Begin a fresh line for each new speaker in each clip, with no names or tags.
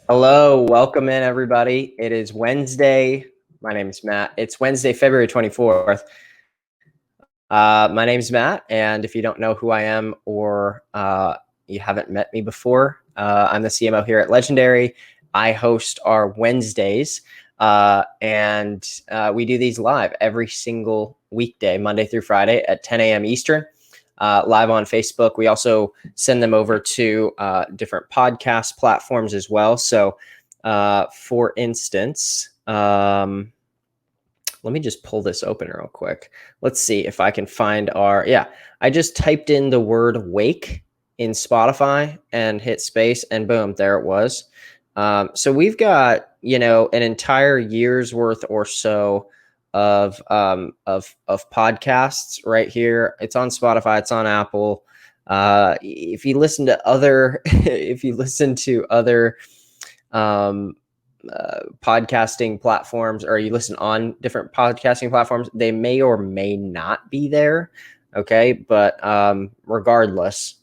Hello, welcome in everybody. It is Wednesday. My name is Matt. It's Wednesday, February 24th. My name is Matt, and if you don't know who I am or you haven't met me before, I'm the CMO here at Legendary. I host our Wednesdays, and we do these live every single weekday, Monday through Friday at 10 a.m. Eastern. Live on Facebook. We also send them over to different podcast platforms as well. So, for instance, let me just pull this open real quick. Let's see if I can find I just typed in the word wake in Spotify and hit space, and boom, there it was. So we've got, an entire year's worth or so of podcasts right here. It's on Spotify, it's on Apple. If you listen to other if you listen to other podcasting platforms, or you listen on different podcasting platforms, they may or may not be there. Okay, but regardless,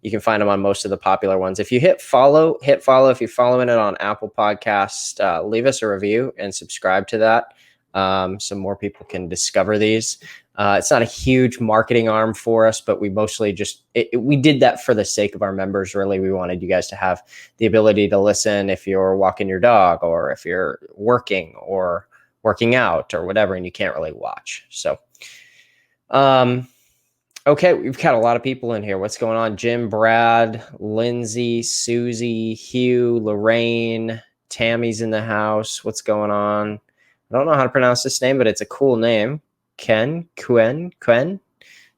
you can find them on most of the popular ones. If you hit follow. If you're following it on Apple Podcast, leave us a review and subscribe to that, so more people can discover these. It's not a huge marketing arm for us, but we mostly we did that for the sake of our members. Really, we wanted you guys to have the ability to listen if you're walking your dog, or if you're working or working out or whatever, and you can't really watch. So, okay, we've got a lot of people in here. What's going on? Jim, Brad, Lindsay, Susie, Hugh, Lorraine, Tammy's in the house. What's going on? I don't know how to pronounce this name, but it's a cool name. Quen,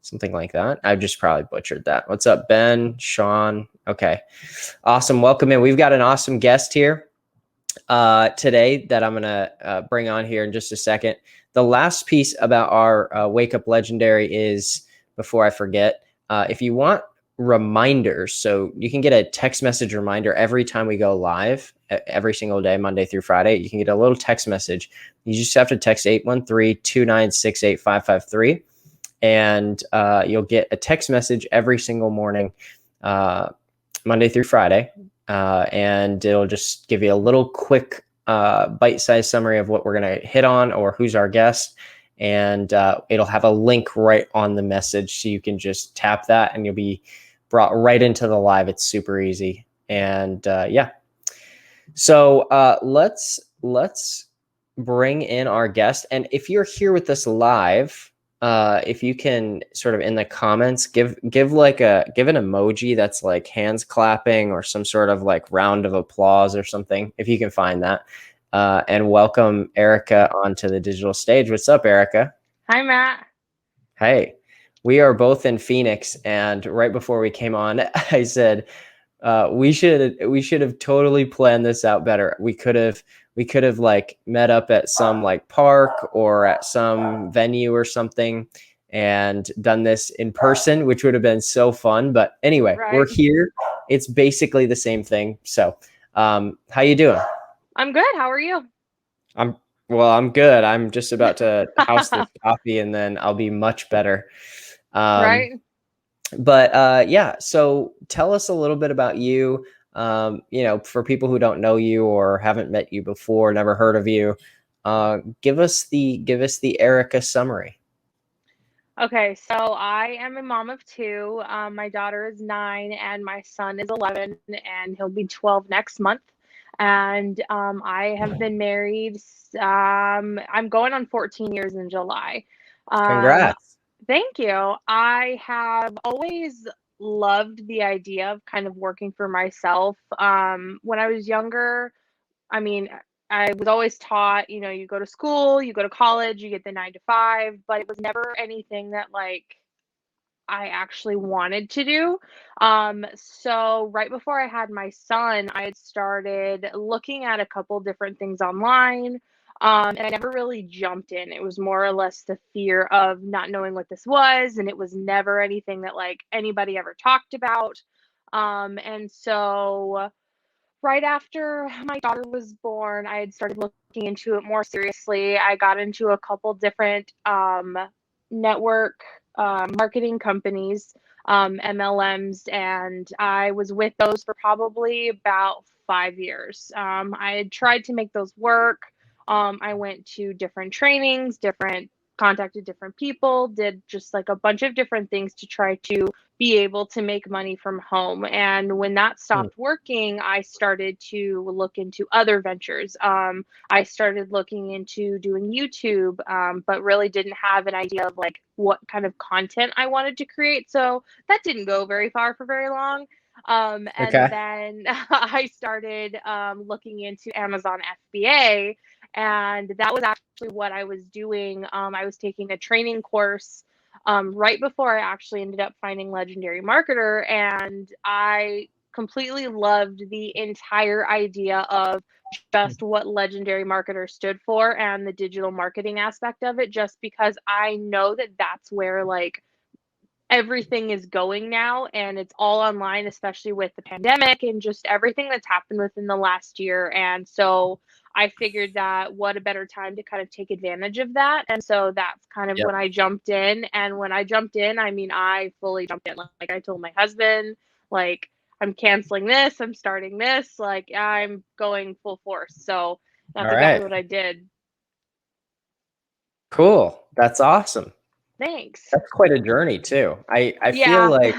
something like that. I've just probably butchered that. What's up, Ben, Sean? Okay, awesome. Welcome in. We've got an awesome guest here today that I'm going to bring on here in just a second. The last piece about our Wake Up Legendary is, before I forget, if you want reminders, so you can get a text message reminder every time we go live, every single day, Monday through Friday. You can get a little text message. You just have to text 813-296-8553, and you'll get a text message every single morning, Monday through Friday, and it'll just give you a little quick bite-sized summary of what we're going to hit on or who's our guest. And it'll have a link right on the message, so you can just tap that and you'll be brought right into the live. It's super easy. And so let's bring in our guest. And if you're here with us live, if you can sort of in the comments give an emoji that's like hands clapping or some sort of like round of applause or something, if you can find that. And welcome Erica onto the digital stage. What's up, Erica?
Hi, Matt.
Hey, we are both in Phoenix, and right before we came on, I said we should have totally planned this out better. We could have like met up at some like park or at some venue or something and done this in person, which would have been so fun. But anyway,
Right.
we're here. It's basically the same thing. So, how you doing?
I'm good. How are you?
I'm I'm good. I'm just about to house this coffee, and then I'll be much better. Um,
Right.
but yeah, so tell us a little bit about you. For people who don't know you or haven't met you before, never heard of you, give us the Erica summary.
Okay, so I am a mom of two. My daughter is 9 and my son is 11, and he'll be 12 next month. And I have been married. I'm going on 14 years in July. Um,
Congrats.
Thank you. I have always loved the idea of kind of working for myself. When I was younger, I mean, I was always taught, you go to school, you go to college, you get the 9 to 5, but it was never anything that like I actually wanted to do. So right before I had my son, I had started looking at a couple different things online. And I never really jumped in. It was more or less the fear of not knowing what this was, and it was never anything that like anybody ever talked about. And so right after my daughter was born, I had started looking into it more seriously. I got into a couple different network marketing companies, MLMs, and I was with those for probably about 5 years. I had tried to make those work. I went to different trainings, contacted different people, did just like a bunch of different things to try to be able to make money from home. And when that
Hmm.
stopped working, I started to look into other ventures. I started looking into doing YouTube, but really didn't have an idea of like what kind of content I wanted to create. So that didn't go very far for very long. And
Okay.
then I started looking into Amazon FBA, and that was actually what I was doing. I was taking a training course right before I actually ended up finding Legendary Marketer, and I completely loved the entire idea of just what Legendary Marketer stood for and the digital marketing aspect of it, just because I know that that's where like everything is going now, and it's all online, especially with the pandemic and just everything that's happened within the last year. And so I figured that what a better time to kind of take advantage of that. And so that's kind of
Yep.
when I jumped in. And when I jumped in, I mean, I fully jumped in. Like I told my husband, like, I'm canceling this, I'm starting this, like I'm going full force. So
All
that's exactly
right.
what I did.
Cool. That's awesome.
Thanks.
That's quite a journey too. I feel
Yeah.
like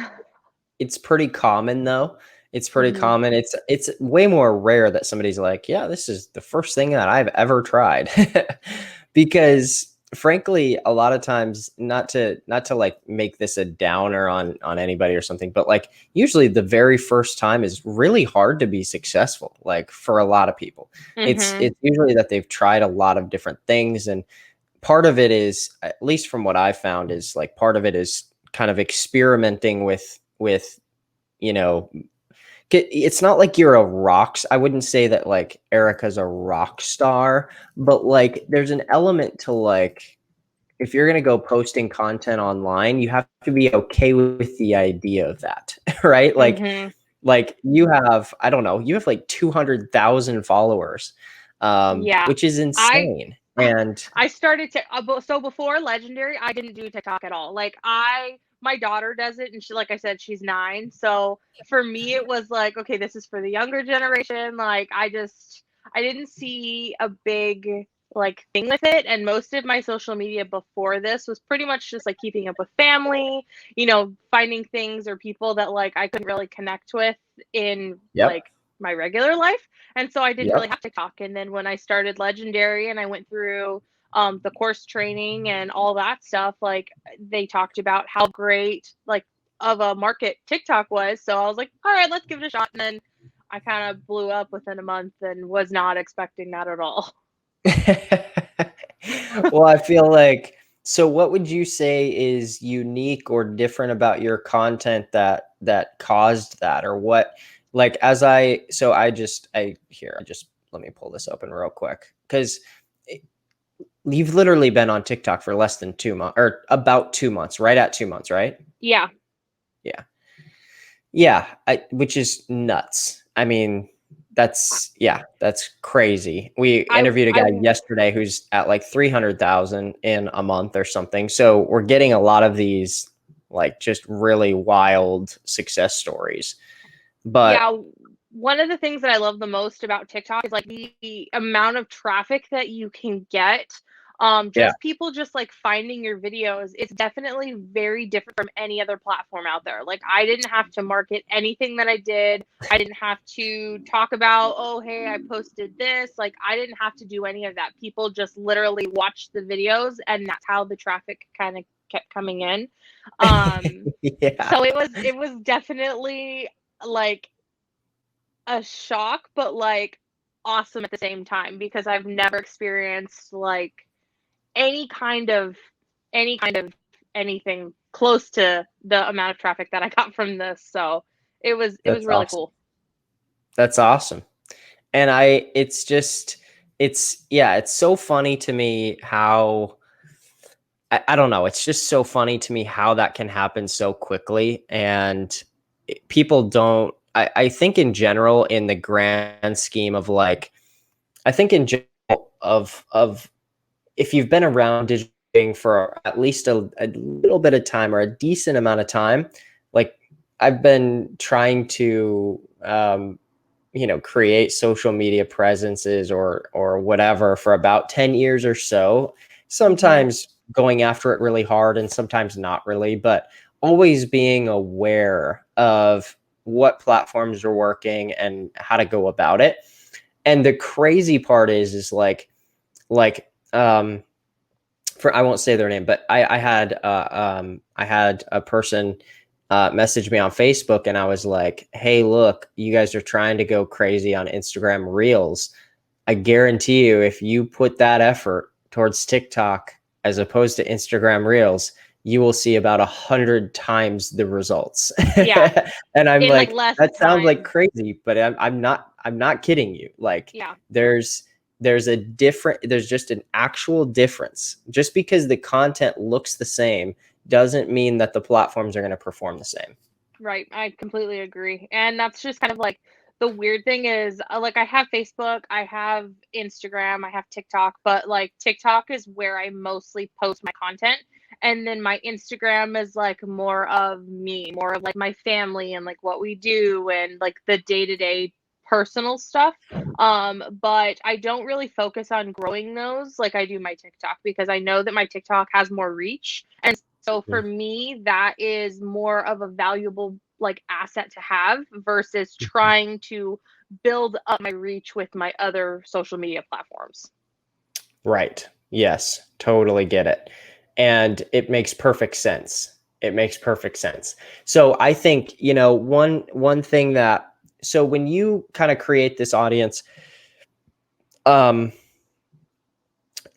it's pretty common though. It's pretty
Hmm.
common. It's way more rare that somebody's like, "Yeah, this is the first thing that I've ever tried." Because frankly, a lot of times not to like make this a downer on anybody or something, but like usually the very first time is really hard to be successful, like for a lot of people.
Hmm.
It's usually that they've tried a lot of different things, and part of it is, at least from what I found, is like part of it is kind of experimenting with you know it's not like you're a I wouldn't say that like Erica's a rock star, but like there's an element to like if you're going to go posting content online, you have to be okay with the idea of that, right?
Hmm.
Like you have, I don't know, you have like 200,000 followers,
Yeah.
which is
I
insane. And
I started to so before Legendary, I didn't do TikTok at all. Like my daughter does it, and she, like I said, she's 9. So for me, it was like, okay, this is for the younger generation. Like I didn't see a big like thing with it, and most of my social media before this was pretty much just like keeping up with family, finding things or people that like I couldn't really connect with in
yep,
like my regular life. And so I didn't really
yep.
have TikTok. And then when I started Legendary and I went through the course training and all that stuff, like they talked about how great like of a market TikTok was. So I was like, all right, let's give it a shot. And then I kind of blew up within a month and was not expecting that at all.
Well, I feel like, so what would you say is unique or different about your content that caused that, or what, like, as I so I just I here I just let me pull this open real quick, because you've literally been on TikTok for less than 2 months, or about 2 months, right at 2 months, right?
Yeah.
Yeah. Yeah, which is nuts. I mean, that's crazy. We
I,
interviewed a
I,
guy yesterday who's at like 300,000 in a month or something. So we're getting a lot of these like just really wild success stories. But
yeah. One of the things that I love the most about TikTok is like the amount of traffic that you can get.
yeah,
Just people just like finding your videos. It's definitely very different from any other platform out there. Like I didn't have to market anything that I did. I didn't have to talk about, oh, hey, I posted this. Like I didn't have to do any of that. People just literally watched the videos, and that's how the traffic kind of kept coming in.
yeah,
So it was definitely like a shock, but like awesome at the same time, because I've never experienced like any kind of any kind of anything close to the amount of traffic that I got from this. So it was
that's
really
awesome.
cool.
That's awesome. And it's just, yeah, it's so funny to me how, I don't know. It's just so funny to me how that can happen so quickly. And people don't, I think in general, in the grand scheme of like, I think in general of if you've been around digital for at least a little bit of time or a decent amount of time, like I've been trying to create social media presences or whatever for about 10 years or so,
Mhm.
sometimes going after it really hard and sometimes not really, but always being aware of what platforms are working and how to go about it. And the crazy part is like for I won't say their name, but I had a person message me on Facebook, and I was like, "Hey, look, you guys are trying to go crazy on Instagram Reels. I guarantee you, if you put that effort towards TikTok as opposed to Instagram Reels, you will see about 100 times the results."
Yeah,
And I'm
in like
like,
less
that sounds like
time.
crazy, but I'm not kidding you. Like,
Yeah.
there's there's just an actual difference. Just because the content looks the same doesn't mean that the platforms are going to perform the same.
Right, I completely agree, and that's just kind of like the weird thing is, like, I have Facebook, I have Instagram, I have TikTok, but, like, TikTok is where I mostly post my content, and then my Instagram is, like, more of me, more of, like, my family and, like, what we do and, like, the day-to-day personal stuff, but I don't really focus on growing those like I do my TikTok because I know that my TikTok has more reach, and so for
Mhm.
me, that is more of a valuable like asset to have versus trying to build up my reach with my other social media platforms.
Right. Yes, totally get it. And it makes perfect sense. It makes perfect sense. So I think, one thing that so when you kind of create this audience, um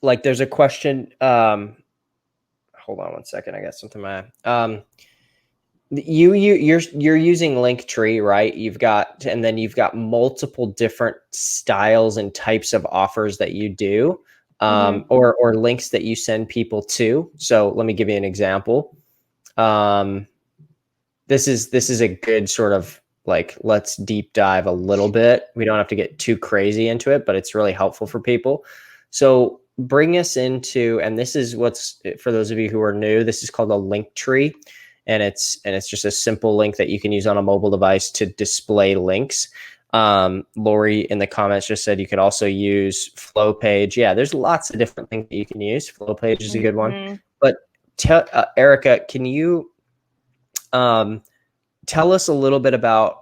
like there's a question, hold on one second, I got something in my you're using Linktree, right? And then you've got multiple different styles and types of offers that you do,
Hmm.
or links that you send people to. So let me give you an example. Um, this is a good sort of like, let's deep dive a little bit. We don't have to get too crazy into it, but it's really helpful for people. So bring us into, and this is what's for those of you who are new. This is called a link tree, and it's just a simple link that you can use on a mobile device to display links. Lori in the comments just said you could also use Flow Page. Yeah, there's lots of different things that you can use. Flow Page is a good one.
Hmm.
But Erica, can you um, tell us a little bit about,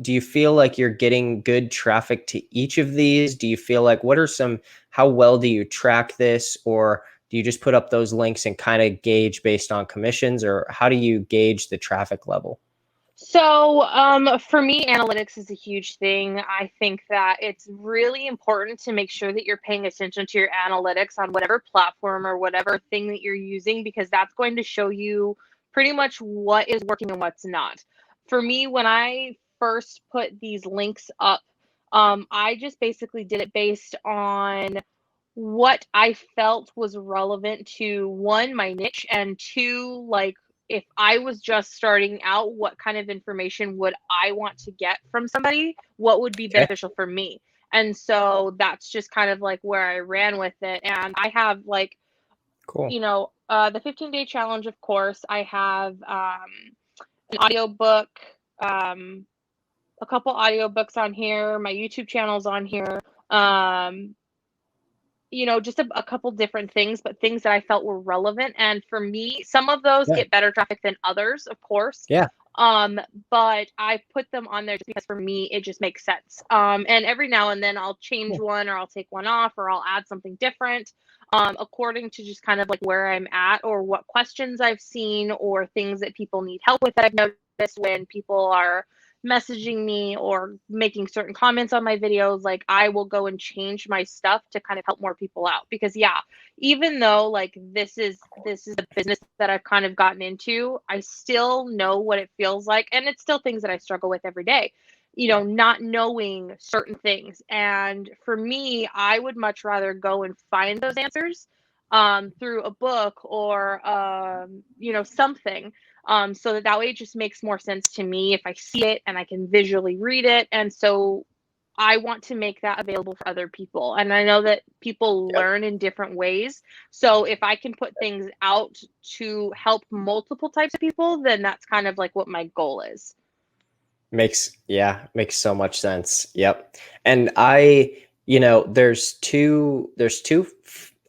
do you feel like you're getting good traffic to each of these? Do you feel like, how well do you track this? Or do you just put up those links and kind of gauge based on commissions? Or how do you gauge the traffic level?
So, for me, analytics is a huge thing. I think that it's really important to make sure that you're paying attention to your analytics on whatever platform or whatever thing that you're using, because that's going to show you pretty much what is working and what's not. For me, when I first put these links up, I just basically did it based on what I felt was relevant to one, my niche, and two, like if I was just starting out, what kind of information would I want to get from somebody? What would be
Okay,
beneficial for me? And so that's just kind of like where I ran with it. And I have like,
cool.
the 15-day challenge, of course. I have an audiobook, um, a couple audiobooks on here. My YouTube channel's on here. Um, just a couple different things, but things that I felt were relevant. And for me, some of those
Yeah.
get better traffic than others, of course.
Yeah.
Um, but I put them on there just because for me, it just makes sense. And every now and then I'll change
Cool.
one or I'll take one off or I'll add something different, according to just kind of like where I'm at or what questions I've seen or things that people need help with that I've noticed when people are messaging me or making certain comments on my videos. Like I will go and change my stuff to kind of help more people out, because yeah, even though like this is the business that I've kind of gotten into, I still know what it feels like, and it's still things that I struggle with every day, not knowing certain things. And for me, I would much rather go and find those answers through a book or something, so that way it just makes more sense to me if I see it and I can visually read it. And so I want to make that available for other people. And I know that people
Yep.
learn in different ways. So if I can put things out to help multiple types of people, then that's kind of like what my goal is.
Makes so much sense. Yep. And there's two,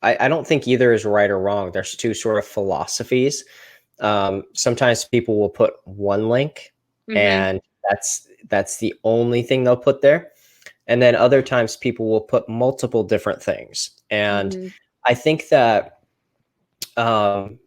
I don't think either is right or wrong. There's two sort of philosophies. Sometimes people will put one link,
Mm-hmm.
and that's the only thing they'll put there. And then other times people will put multiple different things. And
Mm-hmm.
I think that, um,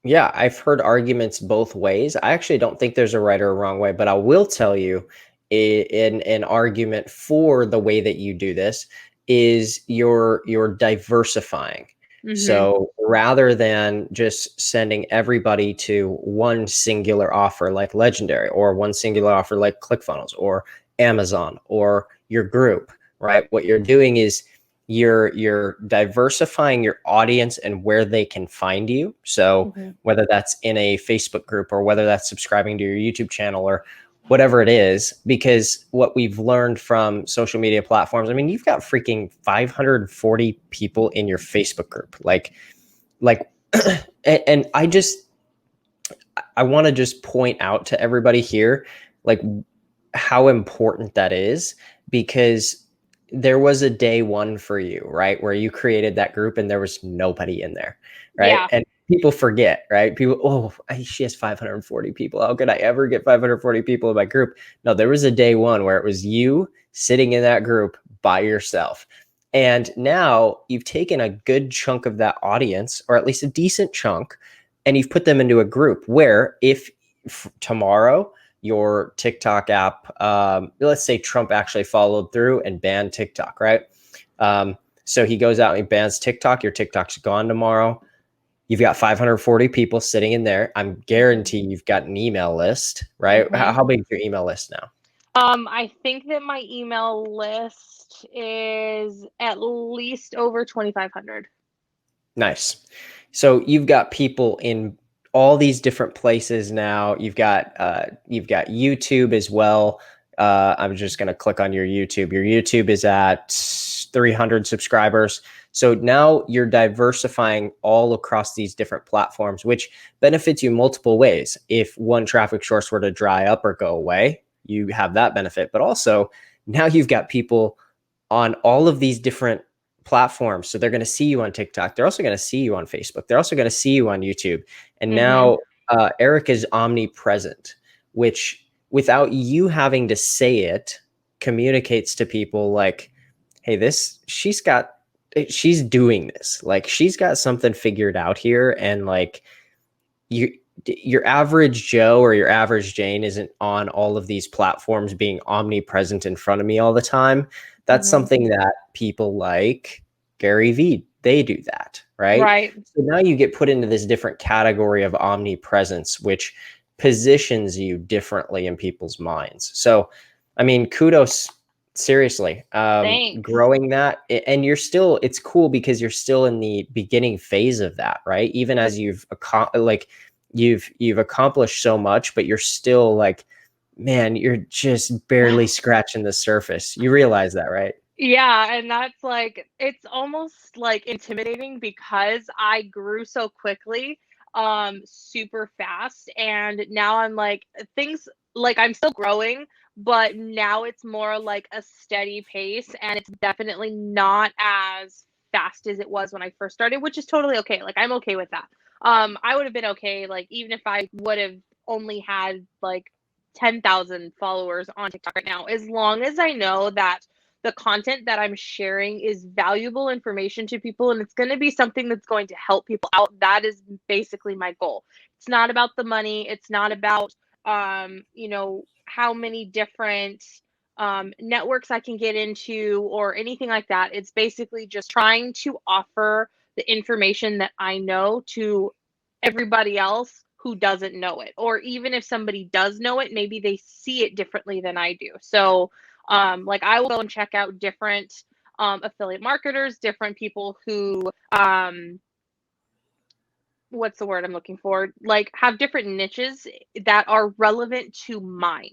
yeah, I've heard arguments both ways. I actually don't think there's a right or a wrong way, but I will tell you, in an argument for the way that you do this is you're diversifying.
Mm-hmm.
So rather than just sending everybody to one singular offer like Legendary, or one singular offer like ClickFunnels or Amazon or your group, right? What you're doing is you're diversifying your audience and where they can find you. So
Mm-hmm.
whether that's in a Facebook group or whether that's subscribing to your YouTube channel or whatever it is, because what we've learned from social media platforms, I mean, you've got freaking 540 people in your Facebook group. Like, and I want to just point out to everybody here, like, how important that is, because there was a day one for you, right? Where you created that group and there was nobody in there, right?
Yeah.
And people forget, right? People, oh, she has 540 people. How could I ever get 540 people in my group? No, there was a day one where it was you sitting in that group by yourself. And now you've taken a good chunk of that audience, or at least a decent chunk, and you've put them into a group where if tomorrow your TikTok app, let's say Trump actually followed through and banned TikTok, right? So he goes out and he bans TikTok. Your TikTok's gone tomorrow. You've got 540 people sitting in there. I'm
Mm-hmm.
guaranteeing you've got an email list, right?
Mm-hmm.
How big is your email list now?
I think that my email list is at least over 2,500.
Nice. So you've got people in all these different places now. You've got YouTube as well. I'm just going to click on your YouTube. Your YouTube is at 300 subscribers. So now you're diversifying all across these different platforms, which benefits you multiple ways. If one traffic source were to dry up or go away, you have that benefit. But also now you've got people on all of these different platforms. So they're going to see you on TikTok. They're also going to see you on Facebook. They're also going to see you on YouTube. And
Mm-hmm.
now Eric is omnipresent, which without you having to say it, communicates to people like, hey, she's doing this. Like, she's got something figured out here. And like, you, your average Joe or your average Jane isn't on all of these platforms being omnipresent in front of me all the time. That's
Mm-hmm.
something that people like Gary Vee, they do that, right?
Right.
So now you get put into this different category of omnipresence, which positions you differently in people's minds. So, I mean, kudos, seriously,
Thanks.
growing that. And it's cool because you're still in the beginning phase of that, right? Even as you've accomplished so much, but you're still like, man, you're just barely scratching the surface. You realize that, right?
Yeah, and that's like it's almost like intimidating because I grew so quickly, super fast, and now I'm like things like I'm still growing, but now it's more like a steady pace and it's definitely not as fast as it was when I first started, which is totally okay. Like I'm okay with that. I would have been okay like even if I would have only had like 10,000 followers on TikTok right now, as long as I know that the content that I'm sharing is valuable information to people and it's going to be something that's going to help people out. That is basically my goal. It's not about the money. It's not about, how many different networks I can get into or anything like that. It's basically just trying to offer the information that I know to everybody else who doesn't know it. Or even if somebody does know it, maybe they see it differently than I do. So, like I will go and check out different affiliate marketers, different people who what's the word I'm looking for? Like have different niches that are relevant to mine.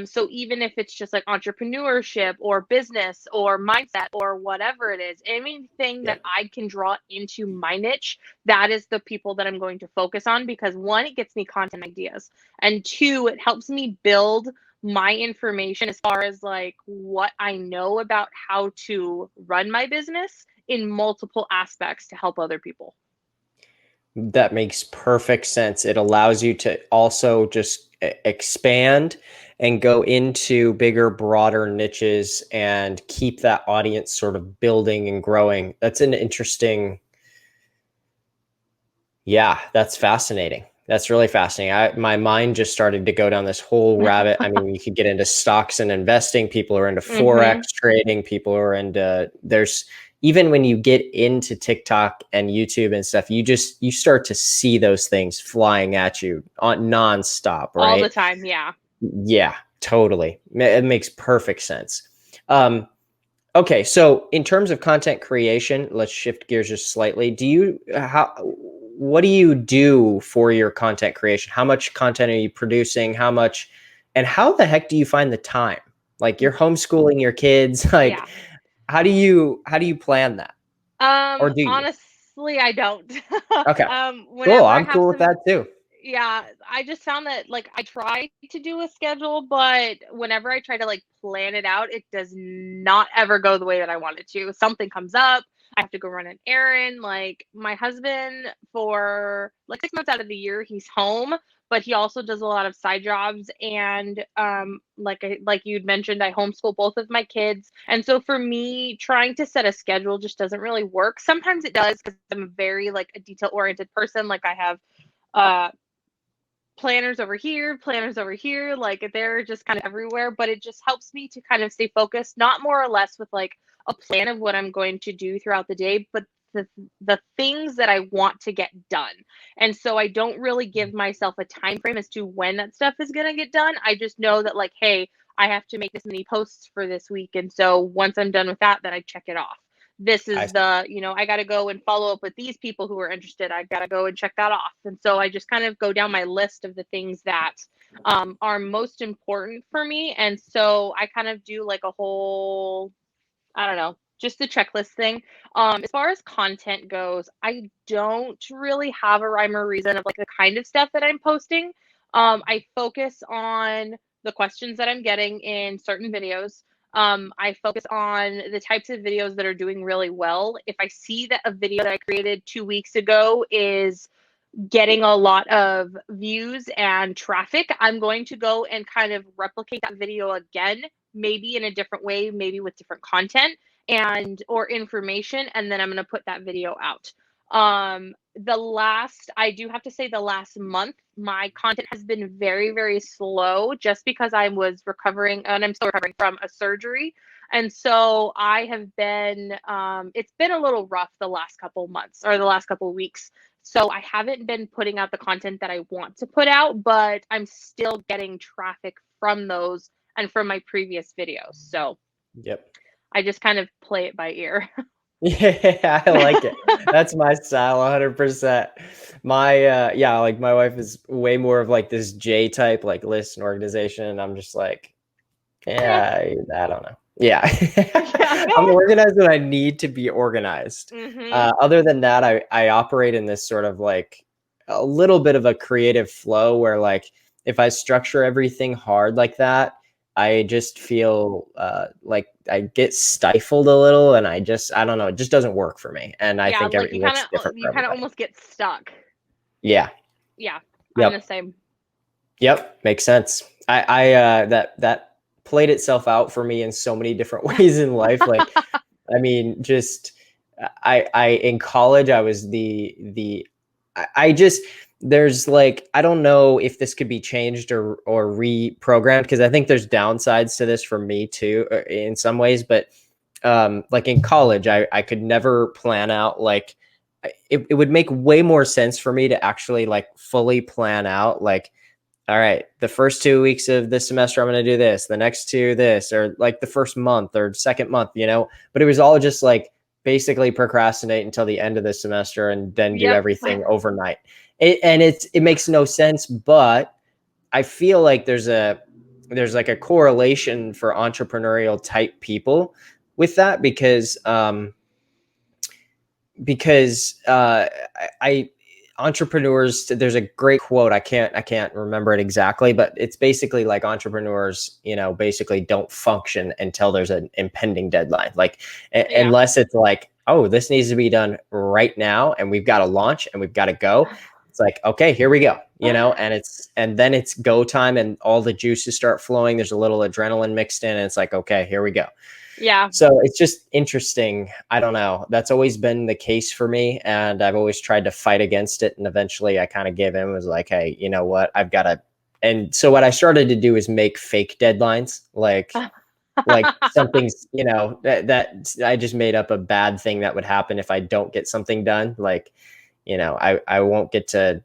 So even if it's just like entrepreneurship or business or mindset or whatever it is, anything
Yeah.
that I can draw into my niche, that is the people that I'm going to focus on because one, it gets me content ideas, and two, it helps me build my information as far as like what I know about how to run my business in multiple aspects to help other people.
That makes perfect sense. It allows you to also just expand and go into bigger, broader niches and keep that audience sort of building and growing. That's an interesting, yeah, that's fascinating. That's really fascinating. My mind just started to go down this whole rabbit. I mean, you could get into stocks and investing. People are into Forex
Mm-hmm.
trading. People are into, there's, even when you get into TikTok and YouTube and stuff, you start to see those things flying at you on nonstop,
All the
right?
time. Yeah.
Yeah, totally. It makes perfect sense. Okay, so in terms of content creation, let's shift gears just slightly. What do you do for your content creation? How much content are you producing? And how the heck do you find the time? Like you're homeschooling your kids, like
Yeah.
how do you plan that? Or do you?
Honestly, I don't.
Okay, cool.
Whenever I
I'm
have
cool with
some,
that too.
yeah, I just found that like I try to do a schedule, but whenever I try to like plan it out, it does not ever go the way that I want it to. Something comes up, I have to go run an errand. Like my husband, for like 6 months out of the year, he's home, but he also does a lot of side jobs. And like you'd mentioned, I homeschool both of my kids, and so for me, trying to set a schedule just doesn't really work. Sometimes it does because I'm very like a detail oriented person. Like I have uh planners over here, like they're just kind of everywhere, but it just helps me to kind of stay focused, not more or less with like a plan of what I'm going to do throughout the day, but the the things that I want to get done. And so I don't really give myself a time frame as to when that stuff is going to get done. I just know that like, hey, I have to make this many posts for this week, and so once I'm done with that, then I check it off. This
I
is the, I got to go and follow up with these people who are interested. I got to go and check that off. And so I just kind of go down my list of the things that are most important for me. And so I kind of do like a whole, I don't know, just the checklist thing. As far as content goes, I don't really have a rhyme or reason of like the kind of stuff that I'm posting. I focus on the questions that I'm getting in certain videos. I focus on the types of videos that are doing really well. If I see that a video that I created 2 weeks ago is getting a lot of views and traffic, I'm going to go and kind of replicate that video again, maybe in a different way, maybe with different content and or information, and then I'm going to put that video out. I do have to say the last month, my content has been very, very slow just because I was recovering and I'm still recovering from a surgery. And so I have been, it's been a little rough the last couple months or the last couple weeks. So I haven't been putting out the content that I want to put out, but I'm still getting traffic from those and from my previous videos. So
Yep.
I just kind of play it by ear.
Yeah, I like it. That's my style 100%. Yeah, like my wife is way more of like this J type, like list and organization. And I'm just like,
Eh,
yeah, I don't know. Yeah.
yeah.
I'm organized when I need to be organized.
Hmm.
Other than that, I operate in this sort of like a little bit of a creative flow where like if I structure everything hard like that, I just feel like I get stifled a little and I don't know, it just doesn't work for me. And I
Yeah,
think
like
it looks different
you
for
kind of
everybody.
almost get stuck.
Yeah.
Yeah, I'm the
Yep.
same.
Yep, makes sense. That played itself out for me in so many different ways in life. Like, I mean, just I in college I was I just there's like I don't know if this could be changed or reprogrammed because I think there's downsides to this for me too in some ways. But like in college, I could never plan out like it would make way more sense for me to actually like fully plan out like all right, the first 2 weeks of this semester, I'm going to do this, the next two, this, or like the first month or second month, but it was all just like basically procrastinate until the end of the semester and then do
Yep.
everything overnight. It makes no sense, but I feel like there's like a correlation for entrepreneurial type people with that because I entrepreneurs, there's a great quote. I can't remember it exactly, but it's basically like entrepreneurs, basically don't function until there's an impending deadline. Like unless it's like, oh, this needs to be done right now and we've got to launch and we've got to go. It's like, okay, here we go, and then it's go time and all the juices start flowing. There's a little adrenaline mixed in and it's like, okay, here we go.
Yeah.
So it's just interesting. I don't know. That's always been the case for me. And I've always tried to fight against it. And eventually I kind of gave in, was like, hey, you know what? I've got to. And so what I started to do is make fake deadlines, like something's, that I just made up a bad thing that would happen if I don't get something done. Like, I won't get to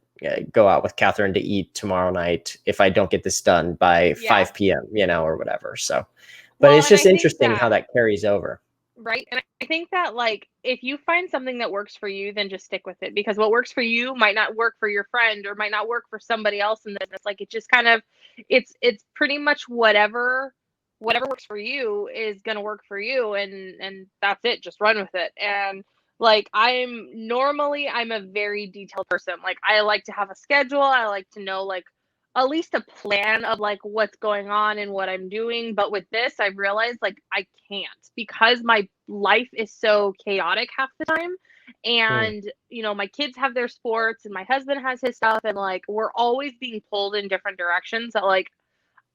go out with Catherine to eat tomorrow night if I don't get this done by 5 p.m., or whatever. So. But it's just interesting how that carries over.
Right. And I think that, like, if you find something that works for you, then just stick with it, because what works for you might not work for your friend or might not work for somebody else in the business. Like, it just kind of, it's pretty much whatever works for you is going to work for you. And that's it. Just run with it. And like, I'm a very detailed person. Like, I like to have a schedule. I like to know, like, at least a plan of like what's going on and what I'm doing. But with this, I've realized like I can't, because my life is so chaotic half the time. And, my kids have their sports and my husband has his stuff. And like, we're always being pulled in different directions that like,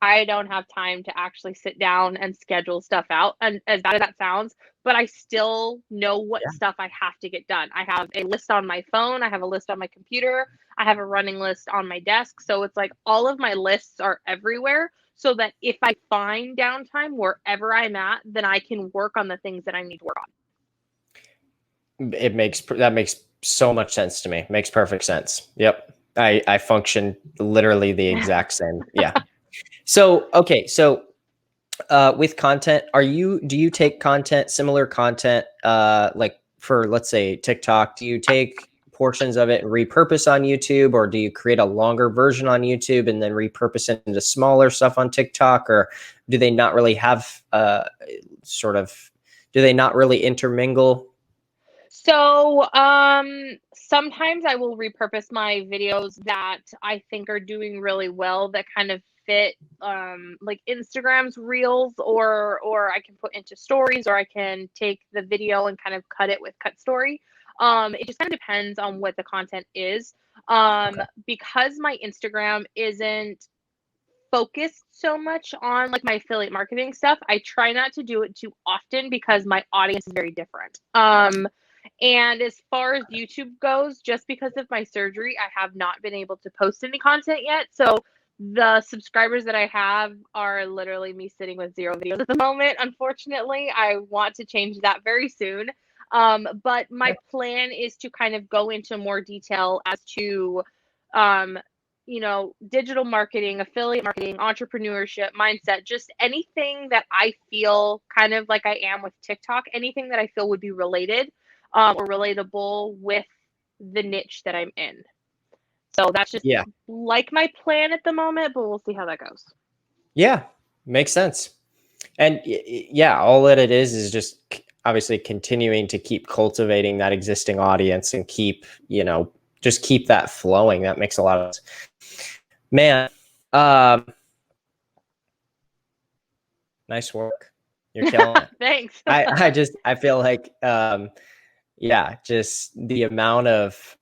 I don't have time to actually sit down and schedule stuff out. And as bad as that sounds, but I still know what stuff I have to get done. I have a list on my phone. I have a list on my computer. I have a running list on my desk. So it's like all of my lists are everywhere, so that if I find downtime wherever I'm at, then I can work on the things that I need to work on.
That makes so much sense to me. Makes perfect sense. Yep. I function literally the exact same. Yeah. So, okay. So, with content, do you take similar content, like for, let's say, TikTok, do you take portions of it and repurpose on YouTube, or do you create a longer version on YouTube and then repurpose it into smaller stuff on TikTok, or do they not really have, do they not really intermingle?
So, sometimes I will repurpose my videos that I think are doing really well, that kind of fit, like Instagram's reels, or I can put into stories, or I can take the video and kind of cut it with cut story. It just kind of depends on what the content is. Because my Instagram isn't focused so much on like my affiliate marketing stuff, I try not to do it too often because my audience is very different. And as far as YouTube goes, just because of my surgery, I have not been able to post any content yet. So the subscribers that I have are literally me sitting with 0 videos at the moment. Unfortunately, I want to change that very soon. But my plan is to kind of go into more detail as to, digital marketing, affiliate marketing, entrepreneurship, mindset, just anything that I feel kind of like I am with TikTok, anything that I feel would be related, or relatable with the niche that I'm in. So that's just like my plan at the moment, but we'll see how that goes.
Yeah, makes sense. And all that it is just obviously continuing to keep cultivating that existing audience and keep, just keep that flowing. That makes a lot of sense. Man, nice work. You're killing it.
Thanks.
I feel like, just the amount of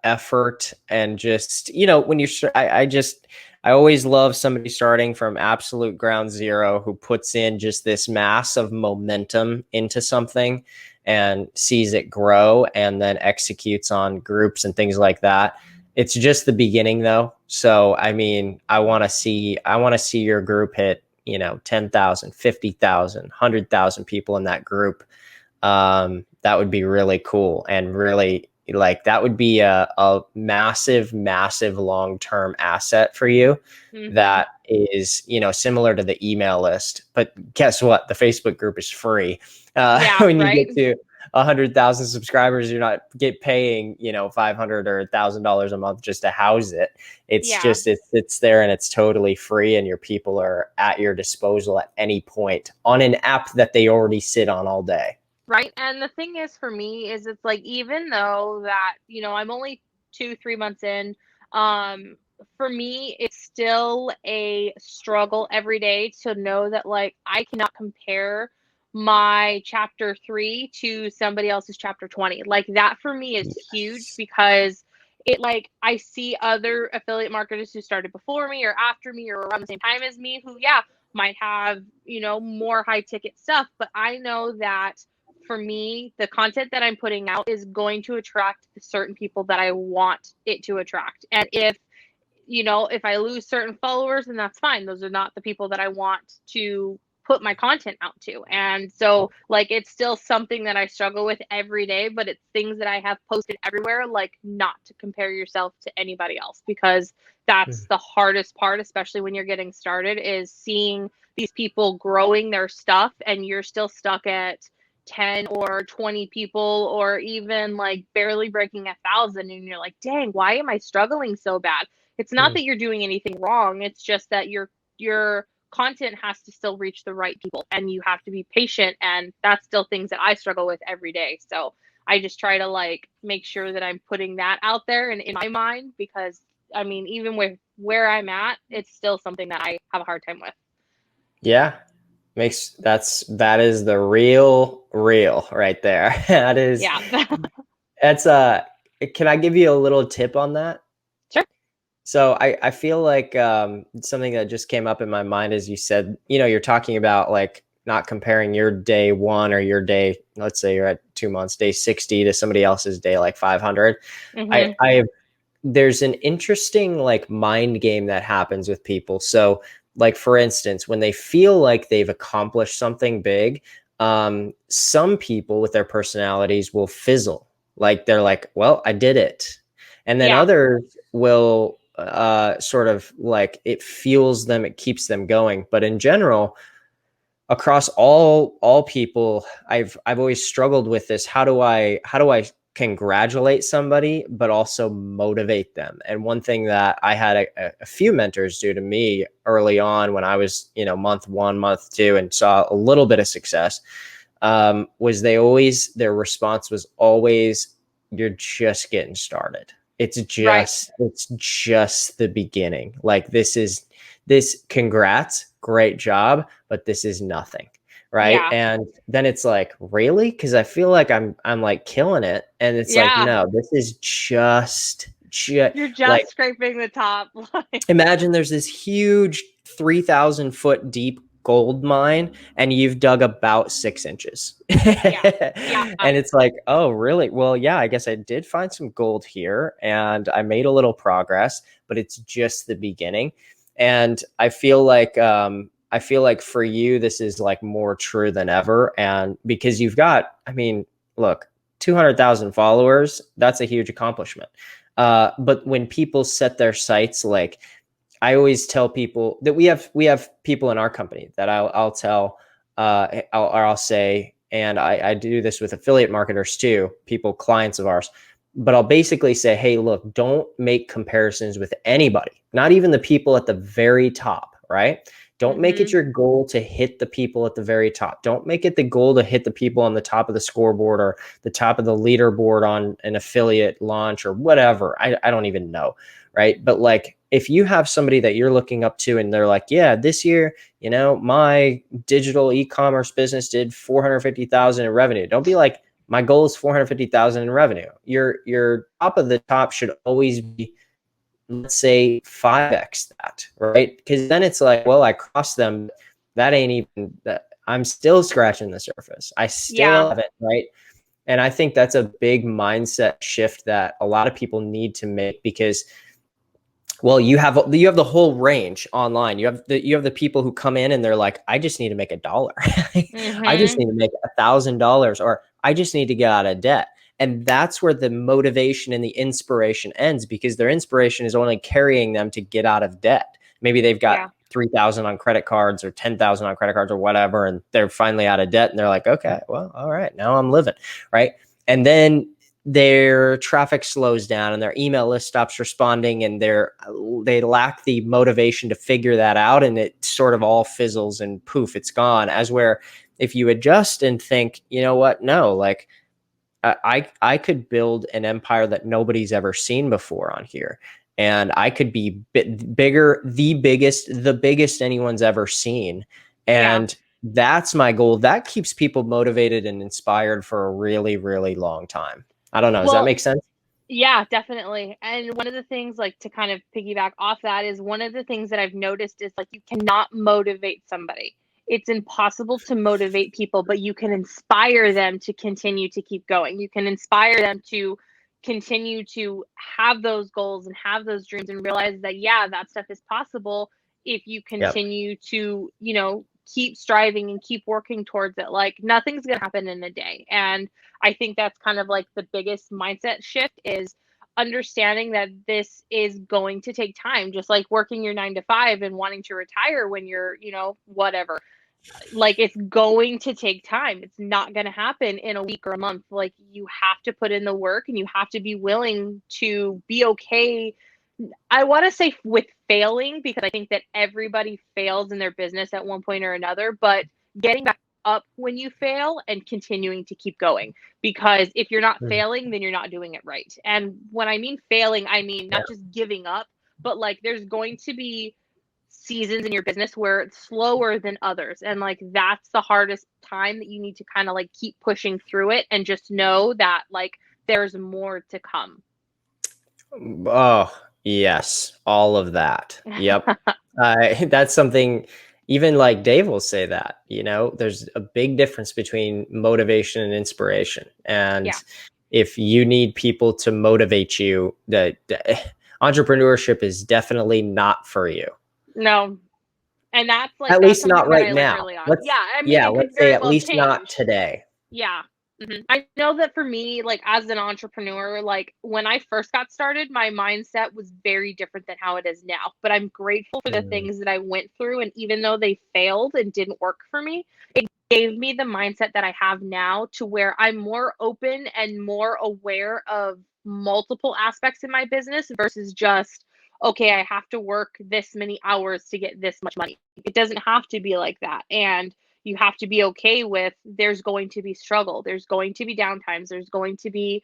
effort and just, when I always love somebody starting from absolute ground zero who puts in just this mass of momentum into something and sees it grow and then executes on groups and things like that. It's just the beginning though. So, I mean, I want to see your group hit, 10,000, 50,000, 100,000 people in that group. That would be really cool. And really, like, that would be a massive, massive long-term asset for you. That is, similar to the email list. But guess what? The Facebook group is free. When you get to 100,000 subscribers, you're not paying, $500 or $1,000 a month just to house it. It's just, it's there and it's totally free, and your people are at your disposal at any point on an app that they already sit on all day.
Right. And the thing is, for me, is it's like, even though that, I'm only 2, 3 months in. Um, for me, it's still a struggle every day to know that like I cannot compare my chapter 3 to somebody else's chapter 20. Like that for me is huge
Yes.
because it like I see other affiliate marketers who started before me or after me or around the same time as me who might have, more high ticket stuff, but I know that for me, the content that I'm putting out is going to attract the certain people that I want it to attract. And if I lose certain followers, then that's fine. Those are not the people that I want to put my content out to. And so, like, it's still something that I struggle with every day, but it's things that I have posted everywhere, like, not to compare yourself to anybody else, because that's the hardest part, especially when you're getting started, is seeing these people growing their stuff and you're still stuck at 10 or 20 people, or even like barely breaking 1,000. And you're like, dang, why am I struggling so bad? It's not that you're doing anything wrong. It's just that your content has to still reach the right people and you have to be patient, and that's still things that I struggle with every day. So I just try to like make sure that I'm putting that out there and in my mind, because I mean, even with where I'm at, it's still something that I have a hard time with.
Yeah. That is the real right there.
Yeah.
That's can I give you a little tip on that?
Sure.
So I feel like something that just came up in my mind as you said, you're talking about like not comparing your day 1 or your day, let's say you're at 2 months, day 60 to somebody else's day like 500.
Mm-hmm.
There's an interesting like mind game that happens with people. So like, for instance, when they feel like they've accomplished something big, some people with their personalities will fizzle. Like they're like, well, I did it. And then
Yeah.
others will sort of like it fuels them, it keeps them going. But in general, across all people, I've always struggled with this. How do I congratulate somebody but also motivate them? And one thing that I had a few mentors do to me early on when I was month 1, month 2, and saw a little bit of success, was their response was always, you're just getting started.
Right.
It's just the beginning. Like this congrats, great job, but this is nothing. Right.
Yeah.
And then it's like, really? Because I feel like I'm like killing it. And it's like,
Yeah.
no, this is just
You're
like,
just scraping the top.
imagine there's this huge 3,000 foot deep gold mine and you've dug about 6 inches.
Yeah. Yeah.
And it's like, oh, really? Well, yeah, I guess I did find some gold here and I made a little progress, but it's just the beginning. And I feel like for you, this is like more true than ever. And because you've got, I mean, look, 200,000 followers, that's a huge accomplishment. But when people set their sights, like I always tell people that we have people in our company that I'll tell, I'll say, and I do this with affiliate marketers too, people, clients of ours, but I'll basically say, hey, look, don't make comparisons with anybody, not even the people at the very top, right? Don't make it
Mm-hmm.
your goal to hit the people at the very top. Don't make it the goal to hit the people on the top of the scoreboard or the top of the leaderboard on an affiliate launch or whatever. I don't even know. Right. But like, if you have somebody that you're looking up to and they're like, yeah, this year, my digital e-commerce business did 450,000 in revenue. Don't be like, my goal is 450,000 in revenue. Your top of the top should always be, let's say, 5x that, right? Because then it's like, well, I crossed them. That ain't even that. I'm still scratching the surface. I
Yeah.
still have it, right? And I think that's a big mindset shift that a lot of people need to make, because well, you have the whole range online. You have the people who come in and they're like, I just need to make $1. I just
Mm-hmm.
need to make $1,000, or I just need to get out of debt. And that's where the motivation and the inspiration ends, because their inspiration is only carrying them to get out of debt. Maybe they've got
Yeah.
3,000 on credit cards or 10,000 on credit cards or whatever, and they're finally out of debt and they're like, okay, well, all right, now I'm living, right? And then their traffic slows down and their email list stops responding, and they lack the motivation to figure that out, and it sort of all fizzles and poof, it's gone. As where if you adjust and think, you know what, no, like I could build an empire that nobody's ever seen before on here, and I could be bigger, the biggest anyone's ever seen,
Yeah.
and that's my goal. That keeps people motivated and inspired for a really, really long time. I don't know. Does that
Well,
make sense?
yeah, definitely. And one of the things, like, to kind of piggyback off that, is one of the things that I've noticed is, like, you cannot motivate somebody. It's impossible to motivate people, but you can inspire them to continue to keep going. You can inspire them to continue to have those goals and have those dreams and realize that, yeah, that stuff is possible if you
Yep.
continue to, keep striving and keep working towards it. Like, nothing's going to happen in a day. And I think that's kind of like the biggest mindset shift, is understanding that this is going to take time, just like working your 9 to 5 and wanting to retire when you're, whatever. Like, it's going to take time. It's not going to happen in a week or a month. Like, you have to put in the work, and you have to be willing to be okay. I want to say with failing, because I think that everybody fails in their business at one point or another, but getting back up when you fail and continuing to keep going. Because if you're not
Mm.
failing, then you're not doing it right. And when I mean failing, I mean
Yeah.
not just giving up, but like, there's going to be seasons in your business where it's slower than others. And like, that's the hardest time, that you need to kind of like keep pushing through it and just know that like there's more to come.
Oh, yes, all of that. Yep. That's something, even like Dave will say that, there's a big difference between motivation and inspiration.
Yeah.
And if you need people to motivate you, entrepreneurship is definitely not for you.
No. And that's like,
At
that's
least
something
not
that
right
I learned
now.
early on. Yeah, I mean,
Yeah,
it could
let's say
very
at
well
least not
change.
today.
Yeah. I know that for me, like, as an entrepreneur, like, when I first got started, my mindset was very different than how it is now. But I'm grateful for the
Mm,
things that I went through. And even though they failed and didn't work for me, it gave me the mindset that I have now, to where I'm more open and more aware of multiple aspects in my business versus just, okay, I have to work this many hours to get this much money. It doesn't have to be like that. And you have to be okay with, there's going to be struggle, there's going to be downtimes, there's going to be,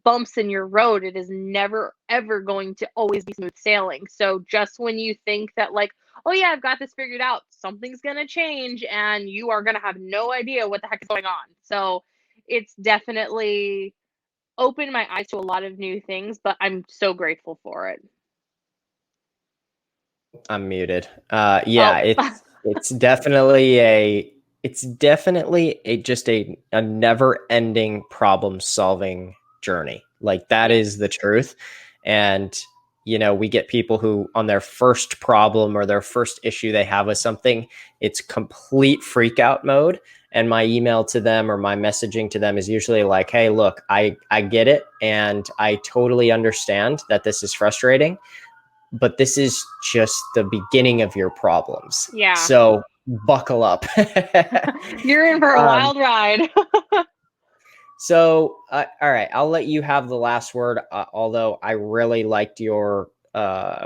bumps in your road. It is never ever going to always be smooth sailing. So just when you think that, like, oh yeah, I've got this figured out, something's going to change and you are going to have no idea what the heck is going on. So it's definitely opened my eyes to a lot of new things, but I'm so grateful for it.
I'm muted.
Oh.
Yeah, it's definitely just a never ending problem solving journey. Like, that
Yeah.
is the truth. And we get people who, on their first problem or their first issue they have with something, it's complete freak out mode. And my email to them or my messaging to them is usually like, hey, look, I get it, and I totally understand that this is frustrating, but this is just the beginning of your problems.
Yeah.
So buckle up.
You're in for a
um,
wild ride.
so, all right, I'll let you have the last word. Although I really liked your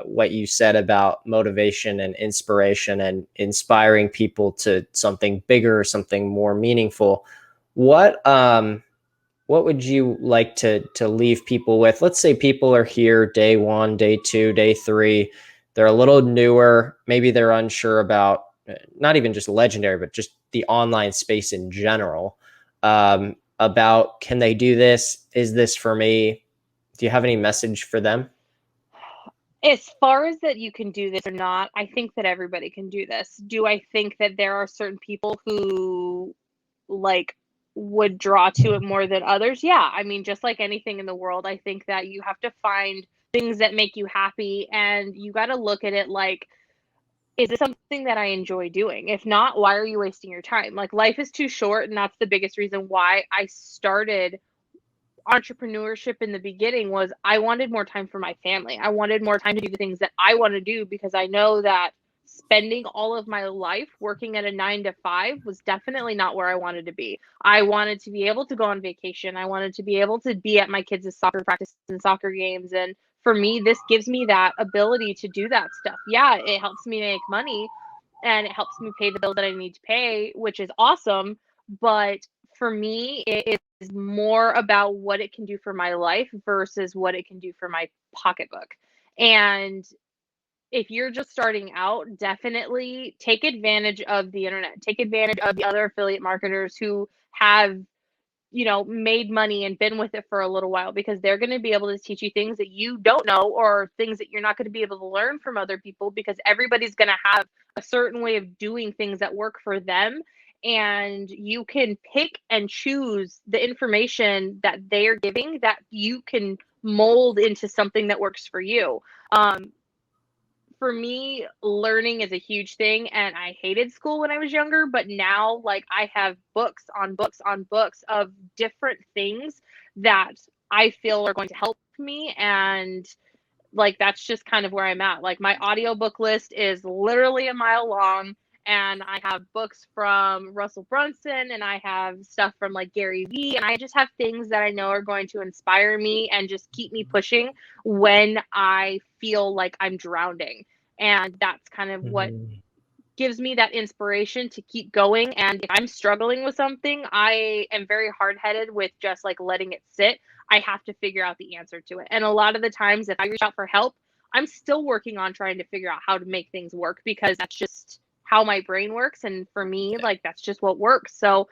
what you said about motivation and inspiration and inspiring people to something bigger, something more meaningful. What what would you like to leave people with? Let's say people are here day 1, day 2, day 3. They're a little newer. Maybe they're unsure about not even just legendary, but just the online space in general. About, can they do this? Is this for me? Do you have any message for them?
As far as that you can do this or not, I think that everybody can do this. Do I think that there are certain people who, like, would draw to it more than others? Yeah. I mean, just like anything in the world, I think that you have to find things that make you happy, and you got to look at it like, is this something that I enjoy doing? If not, why are you wasting your time? Like, life is too short, and that's the biggest reason why I started entrepreneurship in the beginning. Was I wanted more time for my family. I wanted more time to do the things that I want to do, because I know that spending all of my life working at a 9 to 5 was definitely not where I wanted to be. I wanted to be able to go on vacation. I wanted to be able to be at my kids' soccer practice and soccer games. And for me, this gives me that ability to do that stuff. Yeah, it helps me make money and it helps me pay the bill that I need to pay, which is awesome. But for me, it is more about what it can do for my life versus what it can do for my pocketbook. And if you're just starting out, definitely take advantage of the internet. Take advantage of the other affiliate marketers who have, made money and been with it for a little while, because they're going to be able to teach you things that you don't know, or things that you're not going to be able to learn from other people, because everybody's going to have a certain way of doing things that work for them. And you can pick and choose the information that they're giving that you can mold into something that works for you. For me, learning is a huge thing, and I hated school when I was younger, but now, like, I have books on books on books of different things that I feel are going to help me. And like, that's just kind of where I'm at. Like, my audiobook list is literally a mile long, and I have books from Russell Brunson, and I have stuff from like Gary Vee, and I just have things that I know are going to inspire me and just keep me pushing when I feel like I'm drowning. And that's kind of what
Mhm.
gives me that inspiration to keep going. And if I'm struggling with something, I am very hard-headed with just like letting it sit. I have to figure out the answer to it. And a lot of the times, if I reach out for help, I'm still working on trying to figure out how to make things work, because that's just how my brain works. And for me, like, that's just what works. So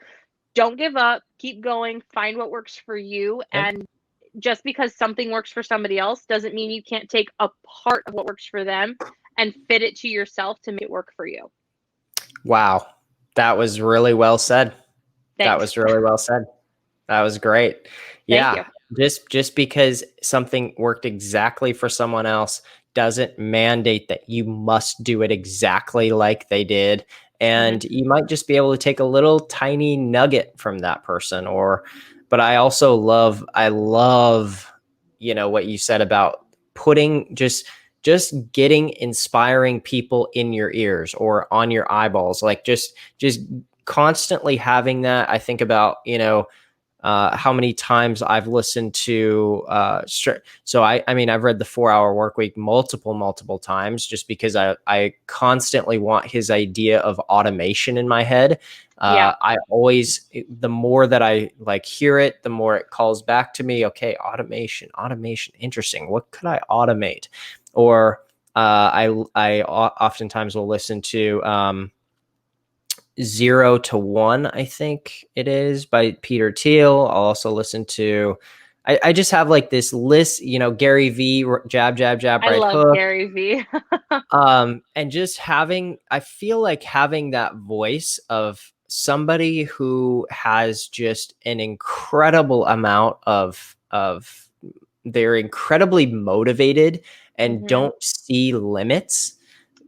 don't give up, keep going, find what works for you.
Yep.
And just because something works for somebody else doesn't mean you can't take a part of what works for them and fit it to yourself to make it work for you.
Wow. That was really well said. That
Thanks.
was really well said. That was great.
Thank you.
Yeah. Just because something worked exactly for someone else doesn't mandate that you must do it exactly like they did.
Mm-hmm.
And you might just be able to take a little tiny nugget from that person. But I love, what you said about putting just getting inspiring people in your ears or on your eyeballs, like just constantly having that. I think about, how many times I've listened to so I mean, I've read the 4 Hour Work Week multiple times, just because I constantly want his idea of automation in my head.
Yeah.
I always, the more that I like hear it, the more it calls back to me. Okay, automation, interesting. What could I automate? Or I oftentimes will listen to 0 to 1, I think it is, by Peter Thiel. I'll also listen to, I just have like this list, Gary V, jab, jab, jab,
I
right
love
hook.
Gary Vee.
And just I feel like having that voice of somebody who has just an incredible amount they're incredibly motivated and
Mm-hmm.
don't see limits.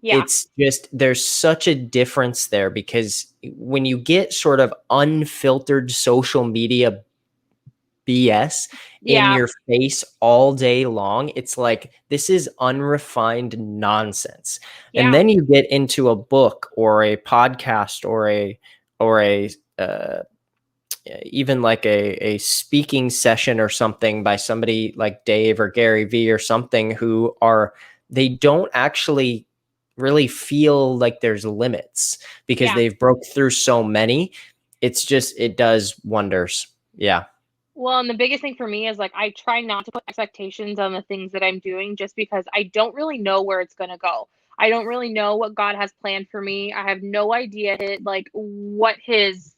Yeah.
It's just, there's such a difference there, because when you get sort of unfiltered social media BS in
Yeah.
your face all day long, it's like, this is unrefined nonsense. And
Yeah.
then you get into a book or a podcast or a even like a speaking session or something by somebody like Dave or Gary Vee or something, they don't actually really feel like there's limits, because
Yeah.
they've broke through so many. It does wonders. Yeah.
Well, and the biggest thing for me is, like, I try not to put expectations on the things that I'm doing, just because I don't really know where it's going to go. I don't really know what God has planned for me. I have no idea, like, what his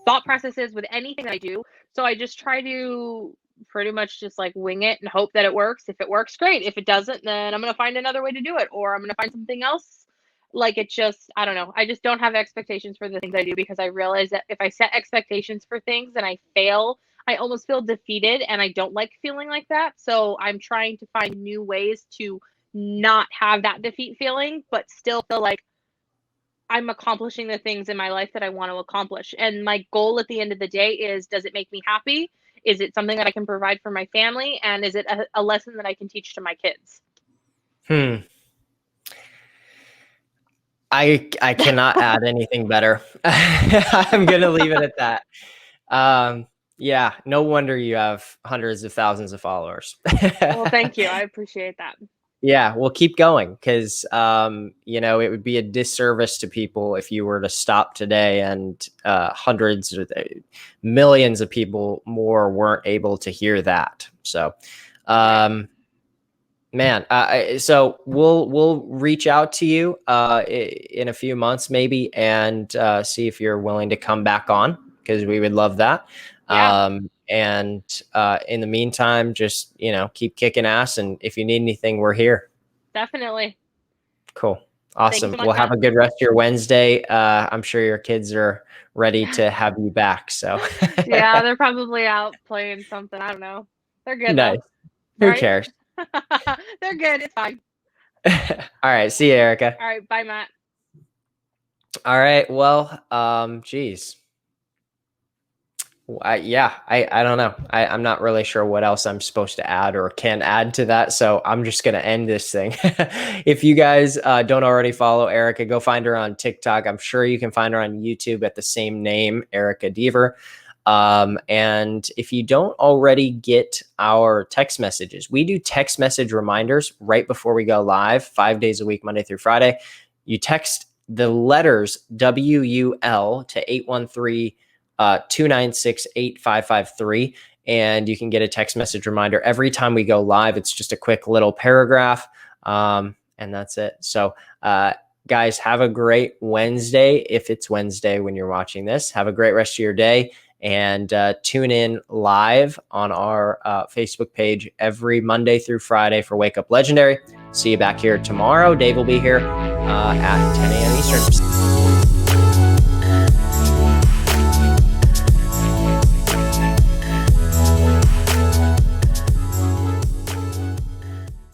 thought process is with anything that I do. So I just try to pretty much just like wing it and hope that it works. If it works, great. If it doesn't, then I'm going to find another way to do it, or I'm going to find something else. Like, it just, I don't know. I just don't have expectations for the things I do, because I realize that if I set expectations for things and I fail, I almost feel defeated, and I don't like feeling like that. So I'm trying to find new ways to not have that defeat feeling, but still feel like I'm accomplishing the things in my life that I want to accomplish. And my goal at the end of the day is, does it make me happy? Is it something that I can provide for my family? And is it a lesson that I can teach to my kids?
Hmm. I cannot add anything better. I'm gonna leave it at that. Yeah, no wonder you have hundreds of thousands of followers.
Well, thank you. I appreciate that.
Yeah, we'll keep going because you know, it would be a disservice to people if you were to stop today and hundreds or millions of people more weren't able to hear that. So,
Right.
um, man, so we'll reach out to you in a few months maybe and see if you're willing to come back on because we would love that.
Yeah,
And in the meantime, just you know, keep kicking ass, and if you need anything, we're here.
definitely.
Cool,
Thank you
awesome.
so much,
Well, have
Matt.
a good rest of your Wednesday. I'm sure your kids are ready to have you back. So
Yeah, they're probably out playing something. I don't know. They're good
nice.
though,
Who
right?
cares?
They're good. It's fine.
All right, see you, Erica.
All right. Bye, Matt.
All right, well, geez. I don't know. I'm not really sure what else I'm supposed to add or can add to that. So I'm just going to end this thing. If you guys don't already follow Erica, go find her on TikTok. I'm sure you can find her on YouTube at the same name, Erica Deaver. And if you don't already get our text messages, we do text message reminders right before we go live, 5 days a week, Monday through Friday. You text the letters WUL to 813 296-8553. And you can get a text message reminder every time we go live. It's just a quick little paragraph. And that's it. So, guys, have a great Wednesday. If it's Wednesday when you're watching this, have a great rest of your day. And tune in live on our Facebook page every Monday through Friday for Wake Up Legendary. See you back here tomorrow. Dave will be here at 10 a.m. Eastern.